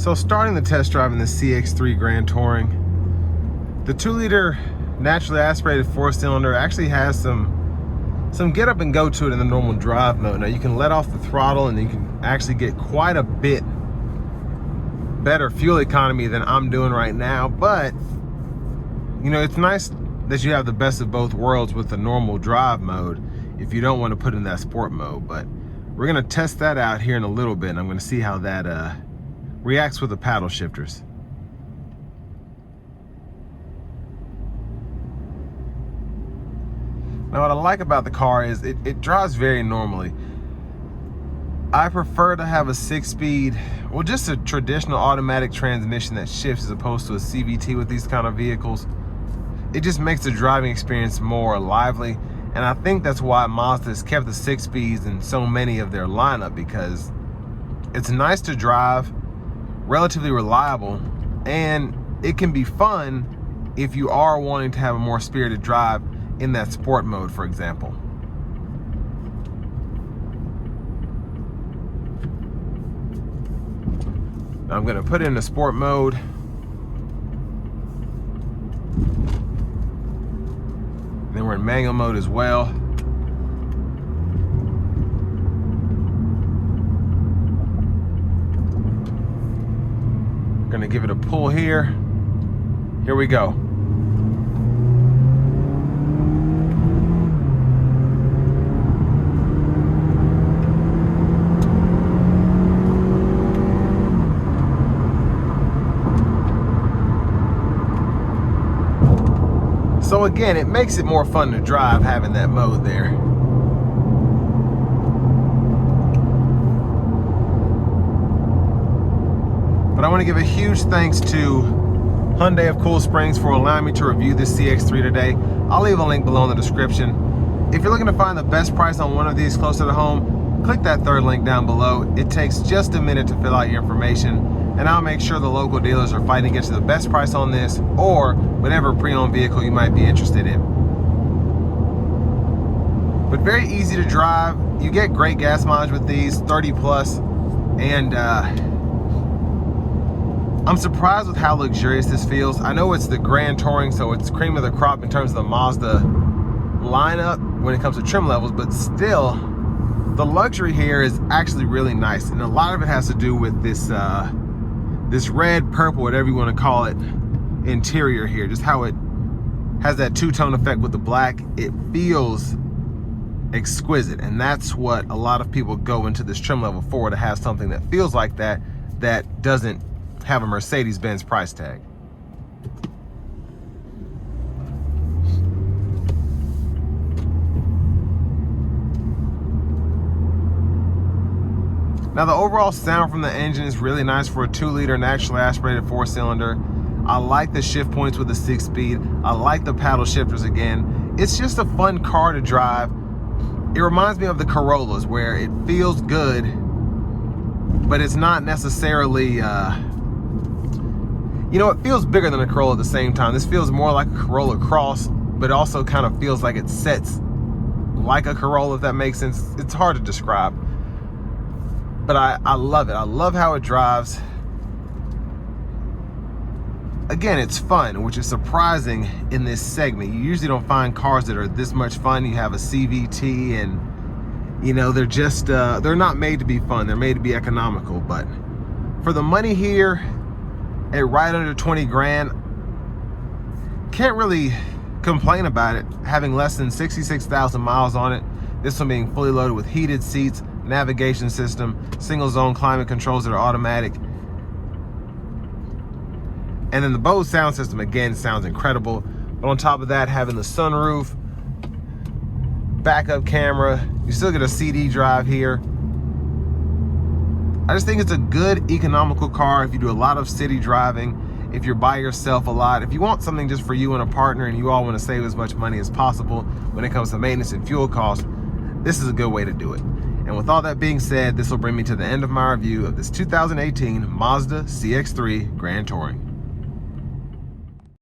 So starting the test drive in the CX-3 Grand Touring, the 2-liter naturally aspirated 4-cylinder actually has some get up and go to it in the normal drive mode. Now you can let off the throttle and you can actually get quite a bit better fuel economy than I'm doing right now, but you know, it's nice that you have the best of both worlds with the normal drive mode if you don't want to put in that sport mode. But we're gonna test that out here in a little bit, and I'm gonna see how that reacts with the paddle shifters. Now what I like about the car is it drives very normally. I prefer to have a 6-speed, well, just a traditional automatic transmission that shifts as opposed to a CVT with these kind of vehicles. It just makes the driving experience more lively, and I think that's why Mazda has kept the 6 speeds in so many of their lineup, because it's nice to drive, relatively reliable, and it can be fun if you are wanting to have a more spirited drive in that sport mode, for example. Now I'm going to put it in the sport mode. Then we're in manual mode as well. Gonna give it a pull here. Here we go. So again, it makes it more fun to drive having that mode there. But I want to give a huge thanks to Hyundai of Cool Springs for allowing me to review this CX-3 today. I'll leave a link below in the description. If you're looking to find the best price on one of these closer to home, click that third link down below. It takes just a minute to fill out your information, and I'll make sure the local dealers are fighting to get you the best price on this or whatever pre-owned vehicle you might be interested in. But very easy to drive. You get great gas mileage with these, 30 plus, and I'm surprised with how luxurious this feels. I know it's the Grand Touring, so it's cream of the crop in terms of the Mazda lineup when it comes to trim levels, but still, the luxury here is actually really nice, and a lot of it has to do with this this red, purple, whatever you want to call it, interior here. Just how it has that two-tone effect with the black. It feels exquisite, and that's what a lot of people go into this trim level for, to have something that feels like that, that doesn't have a Mercedes-Benz price tag. Now the overall sound from the engine is really nice for a 2-liter naturally aspirated 4-cylinder. I like the shift points with the 6-speed. I like the paddle shifters again. It's just a fun car to drive. It reminds me of the Corollas, where it feels good, but it's not necessarily, you know, it feels bigger than a Corolla at the same time. This feels more like a Corolla Cross, but also kind of feels like it sets like a Corolla, if that makes sense. It's hard to describe. But I love it. I love how it drives. Again, it's fun, which is surprising in this segment. You usually don't find cars that are this much fun. You have a CVT, and you know, they're just they're not made to be fun. They're made to be economical. But for the money here, at right under 20 grand, can't really complain about it. Having less than 66,000 miles on it, this one being fully loaded with heated seats, navigation system, single zone climate controls that are automatic, and then the Bose sound system again sounds incredible. But on top of that, having the sunroof, backup camera, you still get a CD drive here. I just think it's a good economical car if you do a lot of city driving, if you're by yourself a lot, if you want something just for you and a partner and you all want to save as much money as possible when it comes to maintenance and fuel costs. This is a good way to do it. And with all that being said, this will bring me to the end of my review of this 2018 Mazda CX-3 Grand Touring.